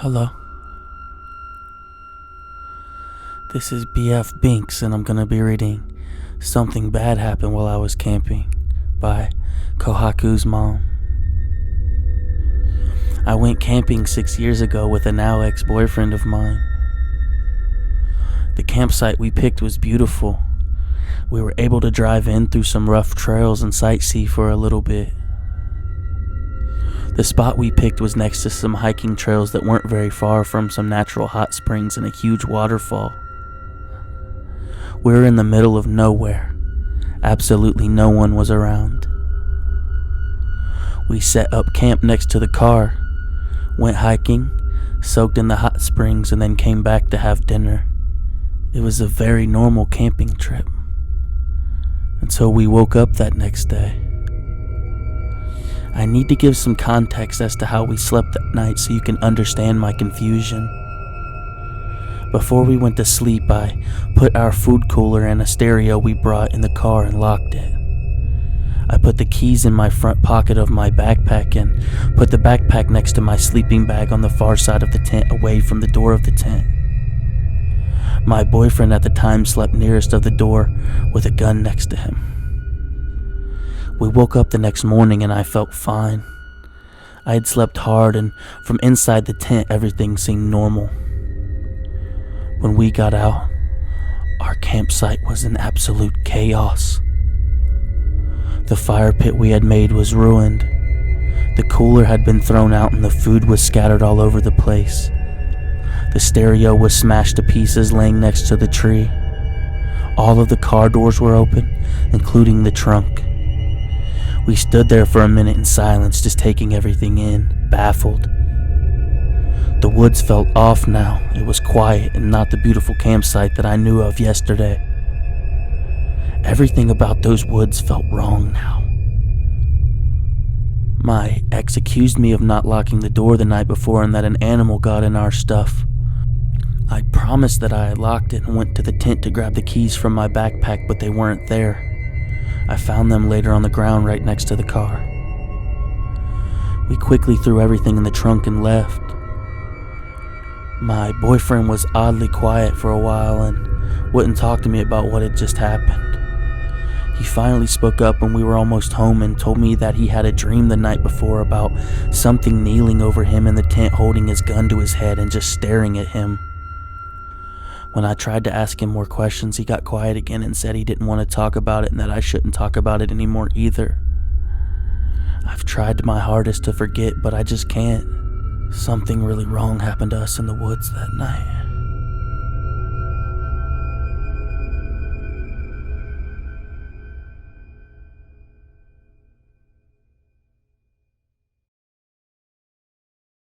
Hello. This is BF Binx, and I'm gonna be reading Something Bad Happened While I Was Camping by Kohaku's Mom. I went camping 6 years ago with a now ex-boyfriend of mine. The campsite we picked was beautiful. We were able to drive in through some rough trails and sightsee for a little bit. The spot we picked was next to some hiking trails that weren't very far from some natural hot springs and a huge waterfall. We were in the middle of nowhere. Absolutely no one was around. We set up camp next to the car, went hiking, soaked in the hot springs, and then came back to have dinner. It was a very normal camping trip, until we woke up that next day. I need to give some context as to how we slept that night so you can understand my confusion. Before we went to sleep, I put our food cooler and a stereo we brought in the car and locked it. I put the keys in my front pocket of my backpack and put the backpack next to my sleeping bag on the far side of the tent, away from the door of the tent. My boyfriend at the time slept nearest of the door with a gun next to him. We woke up the next morning and I felt fine. I had slept hard, and from inside the tent everything seemed normal. When we got out, our campsite was in absolute chaos. The fire pit we had made was ruined. The cooler had been thrown out and the food was scattered all over the place. The stereo was smashed to pieces laying next to the tree. All of the car doors were open, including the trunk. We stood there for a minute in silence, just taking everything in, baffled. The woods felt off now. It was quiet and not the beautiful campsite that I knew of yesterday. Everything about those woods felt wrong now. My ex accused me of not locking the door the night before and that an animal got in our stuff. I promised that I had locked it and went to the tent to grab the keys from my backpack, but they weren't there. I found them later on the ground right next to the car. We quickly threw everything in the trunk and left. My boyfriend was oddly quiet for a while and wouldn't talk to me about what had just happened. He finally spoke up when we were almost home and told me that he had a dream the night before about something kneeling over him in the tent, holding his gun to his head and just staring at him. When I tried to ask him more questions, he got quiet again and said he didn't want to talk about it and that I shouldn't talk about it anymore either. I've tried my hardest to forget, but I just can't. Something really wrong happened to us in the woods that night.